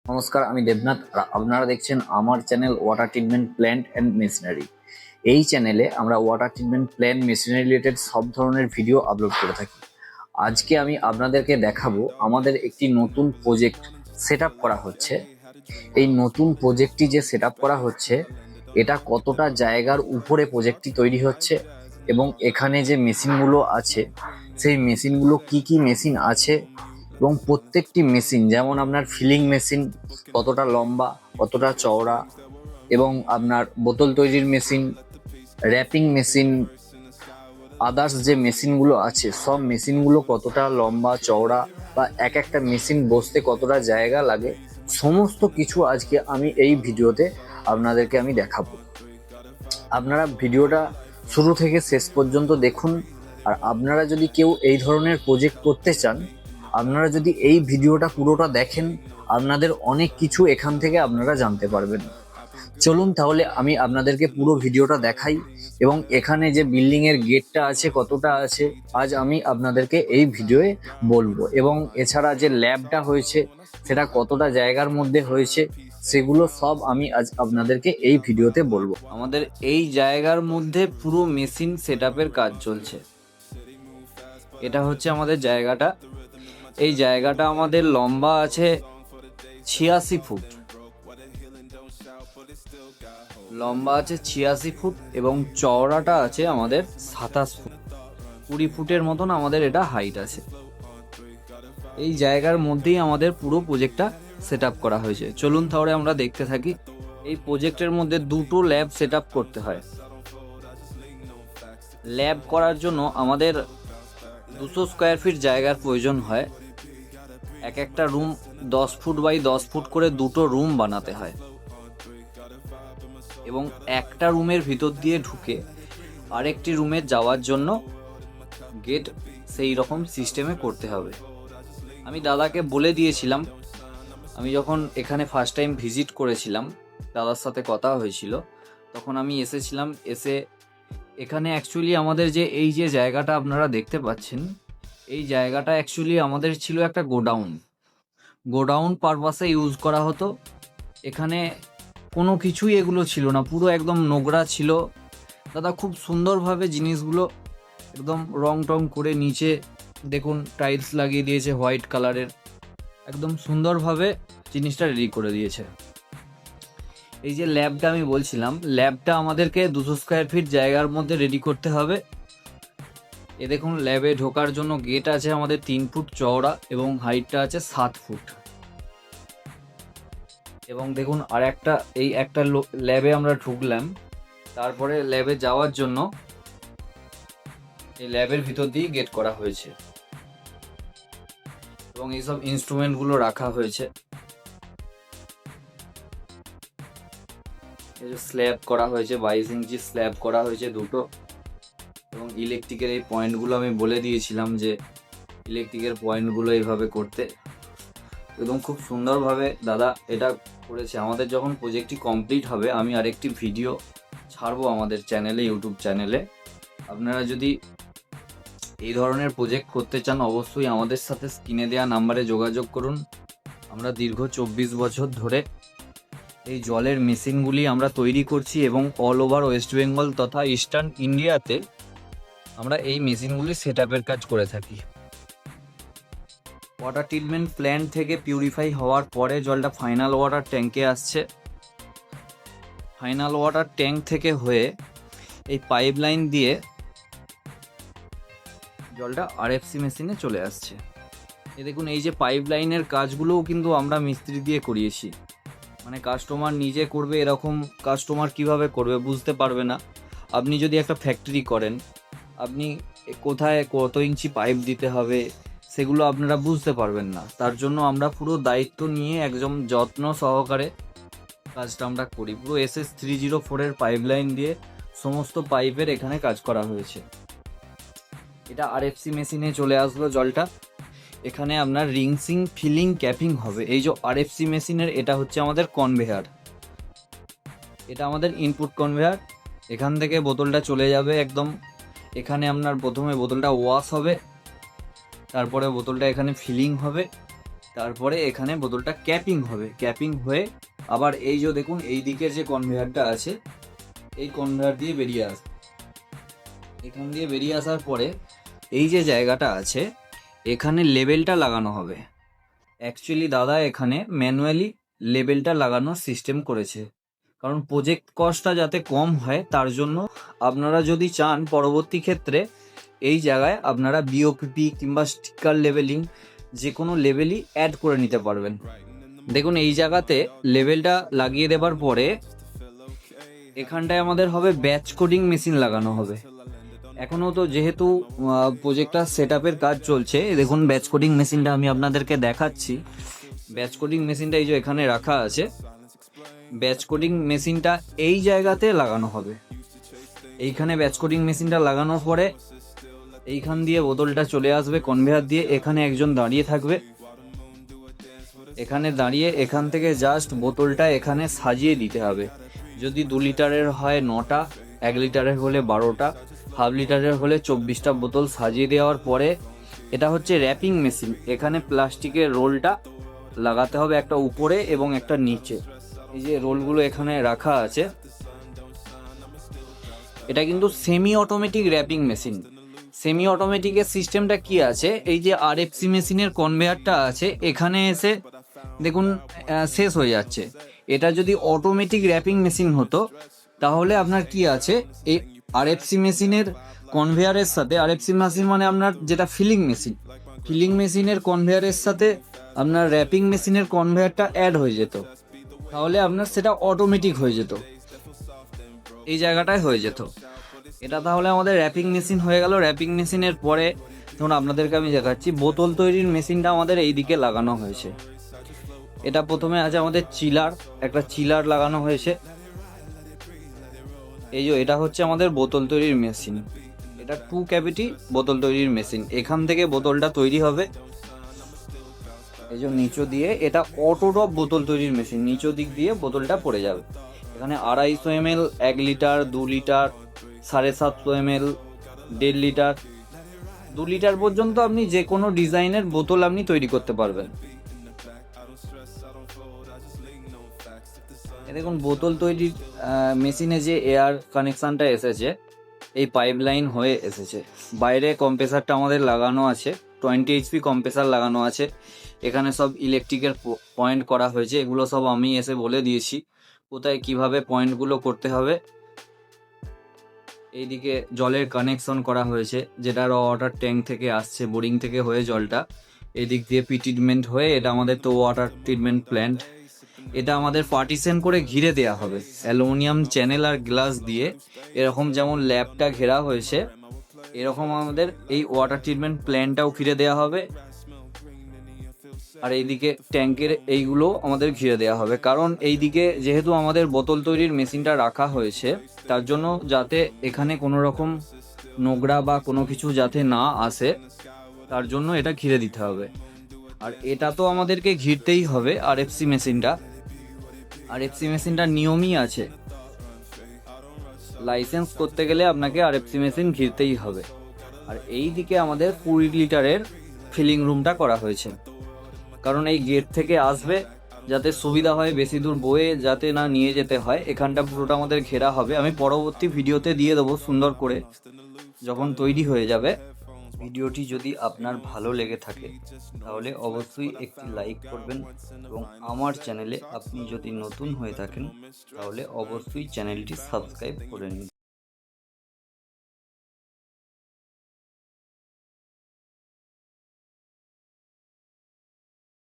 নমস্কার, আমি দেবনাথ আর আপনারা দেখছেন আমার channel water treatment plant and machinery. এই চ্যানেলে আমরা water treatment plant machinery related সব ধরনের ভিডিও আপলোড করে থাকি। আজকে আমি আপনাদেরকে দেখাবো আমাদের একটি নতুন প্রজেক্ট সেট আপ করা হচ্ছে। এই নতুন প্রজেক্টটি যে সেট আপ করা হচ্ছে এটা কতটা জায়গার উপরে প্রজেক্টটি তৈরি হচ্ছে এবং এখানে যে মেশিনগুলো আছে সেই মেশিনগুলো কি কি মেশিন আছে এবং প্রত্যেকটি মেশিন যেমন আপনার ফিলিং মেশিন কতটা লম্বা, কতটা চওড়া, এবং আপনার বোতল তৈরির মেশিন, র্যাপিং মেশিন, আদার্স যে মেশিনগুলো আছে সব মেশিনগুলো কতটা লম্বা চওড়া বা এক একটা মেশিন বসতে কতটা জায়গা লাগে, সমস্ত কিছু আজকে আমি এই ভিডিওতে আপনাদেরকে আমি দেখাবো। আপনারা ভিডিওটা শুরু থেকে শেষ পর্যন্ত দেখুন। আর আপনারা যদি কেউ এই ধরনের প্রজেক্ট করতে চান, আপনারা যদি এই ভিডিওটা পুরোটা দেখেন, আপনাদের অনেক কিছু এখান থেকে আপনারা জানতে পারবেন। চলুন তাহলে আমি আপনাদেরকে পুরো ভিডিওটা দেখাই এবং এখানে যে বিল্ডিং এর গেটটা আছে কতটা আছে আজ আমি আপনাদেরকে এই ভিডিওয়ে বলবো, এবং এছাড়া যে ল্যাবটা হয়েছে সেটা কতটা জায়গার মধ্যে হয়েছে সেগুলো সব আমি আজ আপনাদেরকে এই ভিডিওতে বলবো। আমাদের এই জায়গার মধ্যে পুরো মেশিন সেটআপের কাজ চলছে। এটা হচ্ছে আমাদের জায়গাটা। এই জায়গাটা আমাদের লম্বা আছে 86 ফুট, লম্বা আছে 86 ফুট এবং চওড়াটা আছে আমাদের 27 ফুট। 20 ফুটের মতন আমাদের এটা হাইট আছে। এই জায়গার মধ্যেই আমাদের পুরো প্রজেক্টটা সেট আপ করা হয়েছে। চলুন তাহলে আমরা দেখতে থাকি। এই প্রজেক্টের মধ্যে দুটো ল্যাব সেট আপ করতে হয়। ল্যাব করার জন্য আমাদের 200 স্কোয়ার ফিট জায়গার প্রয়োজন হয়। এক একটা রুম 10 ফুট বাই 10 ফুট করে দুটো রুম বানাতে হয় এবং একটা রুমের ভিতর দিয়ে ঢুকে আরেকটি রুমে যাওয়ার জন্য গেট সেই রকম সিস্টেমে করতে হবে। আমি দাদাকে বলে দিয়েছিলাম, আমি যখন এখানে ফার্স্ট টাইম ভিজিট করেছিলাম, দাদার সাথে কথা হয়েছিল, তখন আমি এসেছিলাম। এসে এখানে অ্যাকচুয়ালি আমাদের যে এই যে জায়গাটা আপনারা দেখতে পাচ্ছেন, এই জায়গাটা অ্যাকচুয়ালি আমাদের ছিল একটা গোডাউন পারপাসে ইউজ করা হতো। এখানে কোনো কিছুই এগুলো ছিল না, পুরো একদম নোংরা ছিল। দাদা খুব সুন্দরভাবে জিনিসগুলো একদম রং টং করে নিচে দেখুন টাইলস লাগিয়ে দিয়েছে হোয়াইট কালারের, একদম সুন্দরভাবে জিনিসটা রেডি করে দিয়েছে। এই যে ল্যাবটা আমি বলছিলাম, ল্যাবটা আমাদেরকে 200 স্কোয়ার ফিট জায়গার মধ্যে রেডি করতে হবে। এ দেখুন ল্যাবে ঢোকার জন্য গেট আছে আমাদের 3 ফুট চওড়া এবং হাইটটা আছে 7 ফুট। এবং দেখুন আর একটা এই একটা ল্যাবে আমরা ঢুকলাম, তারপরে ল্যাবে যাওয়ার জন্য এই ল্যাবের ভিতর দিয়ে গেট করা হয়েছে এবং এইসব ইনস্ট্রুমেন্টগুলো রাখা হয়েছে। এই যে স্ল্যাব করা হয়েছে, 22 ইঞ্চি স্ল্যাব করা হয়েছে দুটো। এবং ইলেকট্রিকের এই পয়েন্টগুলো আমি বলে দিয়েছিলাম যে ইলেকট্রিকের পয়েন্টগুলো এইভাবে করতে, একদম খুব সুন্দরভাবে দাদা এটা করেছে। আমাদের যখন প্রজেক্টটি কমপ্লিট হবে আমি আরেকটি ভিডিও ছাড়বো আমাদের চ্যানেলে, ইউটিউব চ্যানেলে। আপনারা যদি এই ধরনের প্রজেক্ট করতে চান অবশ্যই আমাদের সাথে স্ক্রিনে দেওয়া নাম্বারে যোগাযোগ করুন। আমরা দীর্ঘ 24 বছর ধরে এই জলের মেশিনগুলি আমরা তৈরি করছি এবং অল ওভার ওয়েস্ট বেঙ্গল তথা ইস্টার্ন ইন্ডিয়াতে আমরা এই মেশিনগুলি সেট আপের কাজ করে থাকি। ওয়াটার ট্রিটমেন্ট প্ল্যান্ট থেকে পিউরিফাই হওয়ার পরে জলটা ফাইনাল ওয়াটার ট্যাঙ্কে আসছে। ফাইনাল ওয়াটার ট্যাঙ্ক থেকে হয়ে এই পাইপ লাইন দিয়ে জলটা আরএফসি মেশিনে চলে আসছে। এ দেখুন এই যে পাইপ লাইনের কাজগুলোও কিন্তু আমরা মিস্ত্রি দিয়ে করিয়েছি। মানে কাস্টমার নিজে করবে এরকম কাস্টমার কিভাবে করবে বুঝতে পারবে না। আপনি যদি একটা ফ্যাক্টরি করেন, আপনি কোথায় কত ইঞ্চি পাইপ দিতে হবে সেগুলো আপনারা বুঝতে পারবেন না। তার জন্য আমরা পুরো দায়িত্ব নিয়ে একদম যত্ন সহকারে কাজটা আমরা করি। পুরো SS304 পাইপ লাইন দিয়ে সমস্ত পাইপের এখানে কাজ করা হয়েছে। এটা আরএফসি মেশিনে চলে আসলো জলটা। এখানে আপনার রিংসিং, ফিলিং, ক্যাপিং হবে। এই যে আরএফসি মেশিনের এটা হচ্ছে আমাদের কনভেয়ার, এটা আমাদের ইনপুট কনভেয়ার। এখান থেকে বোতলটা চলে যাবে একদম এখানে। আপনার প্রথমে বোতলটা ওয়াশ হবে, তারপরে বোতলটা এখানে ফিলিং হবে, তারপরে এখানে বোতলটা ক্যাপিং হবে, ক্যাপিং হয়ে আবার এই যে দেখুন এই দিকের যে কনভেয়ারটা আছে, এই কনভেয়ার দিয়ে বেরিয়ে আসবে। এখান দিয়ে বেরিয়ে আসার পরে এই যে জায়গাটা আছে এখানে লেবেলটা লাগানো হবে। অ্যাকচুয়ালি দাদা এখানে ম্যানুয়ালি লেবেলটা লাগানোর সিস্টেম করেছে, কারণ প্রজেক্ট কস্টটা যাতে কম হয় তার জন্য। আপনারা যদি চান পরবর্তী ক্ষেত্রে এই জায়গায় আপনারা বিওপিপি কিংবা স্টিকার লেবেলিং যে কোনো লেবেলই অ্যাড করে নিতে পারবেন। দেখুন এই জায়গাতে লেবেলটা লাগিয়ে দেবার পরে এখানটায় আমাদের হবে ব্যাচ কোডিং মেশিন লাগানো হবে। এখনও তো যেহেতু প্রজেক্টটা সেট আপের কাজ চলছে, দেখুন ব্যাচ কোডিং মেশিনটা আমি আপনাদেরকে দেখাচ্ছি। ব্যাচ কোডিং মেশিনটা এই যে এখানে রাখা আছে, ব্যাচ কোডিং মেশিনটা এই জায়গাতে লাগানো হবে। এইখানে ব্যাচ কোডিং মেশিনটা লাগানোর পরে এইখান দিয়ে বোতলটা চলে আসবে কনভেয়ার দিয়ে, এখানে একজন দাঁড়িয়ে থাকবে। এখানে দাঁড়িয়ে এখান থেকে জাস্ট বোতলটা এখানে সাজিয়ে দিতে হবে। যদি 2 লিটারের হয় 9টা, 1 লিটারের হলে 12টা, হাফ লিটারের হলে 24টা বোতল সাজিয়ে দেওয়ার পরে এটা হচ্ছে র্যাপিং মেশিন। এখানে প্লাস্টিকের রোলটা লাগাতে হবে একটা উপরে এবং একটা নিচে। এই যে রোলগুলো এখানে রাখা আছে, এটা কিন্তু semi automatic wrapping machine. Semi অটোমেটিকের সিস্টেমটা কি আছে, এই যে আরএফসি মেশিনের কনভেয়ারটা আছে এখানে এসে দেখুন শেষ হয়ে যাচ্ছে। এটা যদি অটোমেটিক র্যাপিং মেশিন হতো তাহলে আপনার কি আছে, এই আরএফসি মেশিনের কনভেয়ারের সাথে, আরএফসি মেশিন মানে আপনার যেটা ফিলিং মেশিন, ফিলিং মেশিনের কনভেয়ারের সাথে আপনার র্যাপিং মেশিনের কনভেয়ারটা অ্যাড হয়ে যেত, তাহলে আপনার সেটা অটোমেটিক হয়ে যেত, এই জায়গাটায় হয়ে যেত। এটা তাহলে আমাদের র্যাপিং মেশিন হয়ে গেল। র্যাপিং মেশিনের পরে ধরুন আপনাদেরকে আমি দেখাচ্ছি, বোতল তৈরির মেশিনটা আমাদের এই দিকে লাগানো হয়েছে। এটা প্রথমে আছে আমাদের চিলার, একটা চিলার লাগানো হয়েছে। এই যে এটা হচ্ছে আমাদের বোতল তৈরির মেশিন, এটা 2 ক্যাভিটি বোতল তৈরির মেশিন। এখান থেকে বোতলটা তৈরি হবে। এই যে নিচু দিয়ে এটা অটো ড্রপ বোতল তৈরির মেশিন, নিচু দিক দিয়ে বোতলটা পড়ে যাবে। এখানে 250 ml, 1 litre, 2 litre, 750 ml, 1.5 litre, 2 litre পর্যন্ত আপনি যে কোনো ডিজাইনের বোতল আপনি তৈরি করতে পারবেন। দেখুন বোতল তৈরির মেশিনে যে এয়ার কানেকশানটা এসেছে এই পাইপ লাইন হয়ে এসেছে। বাইরে কম্প্রেসারটা আমাদের লাগানো আছে, 20 HP কম্প্রেসার লাগানো আছে। এখানে সব ইলেকট্রিকের পয়েন্ট করা হয়েছে, এগুলো সব আমি এসে বলে দিয়েছি কোথায় কিভাবে পয়েন্টগুলো করতে হবে। এইদিকে জলের কানেকশন করা হয়েছে, যেটা র ওয়াটার ট্যাঙ্ক থেকে আসছে, বোরিং থেকে হয়ে জলটা এদিক দিয়ে ট্রিটমেন্ট হয়ে এটা আমাদের তো ওয়াটার ট্রিটমেন্ট প্ল্যান্ট। এটা আমাদের পার্টিশন করে ঘিরে দেওয়া হবে অ্যালুমিনিয়াম চ্যানেল আর গ্লাস দিয়ে, এরকম যেমন ল্যাবটা ঘেরা হয়েছে এরকম আমাদের এই ওয়াটার ট্রিটমেন্ট প্ল্যান্টটাও ঘিরে দেওয়া হবে। আর এইদিকে ট্যাঙ্কের এইগুলো আমাদের ঘিরে দেওয়া হবে, কারণ এইদিকে যেহেতু আমাদের বোতল তৈরির মেশিনটা রাখা হয়েছে তার জন্য যাতে এখানে কোনো রকম নোংরা বা কোনো কিছু যাতে না আসে তার জন্য এটা ঘিরে দিতে হবে। আর এটা তো আমাদেরকে ঘিরতেই হবে আরএফসি মেশিনটা। আরএফসি মেশিনটার নিয়মই আছে, লাইসেন্স করতে গেলে আপনাকে আরএফসি মেশিন ঘিরতেই হবে। আর এই দিকে আমাদের 20 লিটারের ফিলিং রুমটা করা হয়েছে, কারণ এই গেট থেকে আসবে যাতে সুবিধা হয়, বেশি দূর বয়ে যাতে না নিয়ে যেতে হয়। এখানটা পুরোটা আমাদের ঘেরা হবে, আমি পরবর্তী ভিডিওতে দিয়ে দেবো সুন্দর করে যখন তৈরি হয়ে যাবে। ভিডিওটি যদি আপনার ভালো লেগে থাকে তাহলে অবশ্যই একটি লাইক করবেন, এবং আমার চ্যানেলে আপনি যদি নতুন হয়ে থাকেন তাহলে অবশ্যই চ্যানেলটি সাবস্ক্রাইব করে নিন।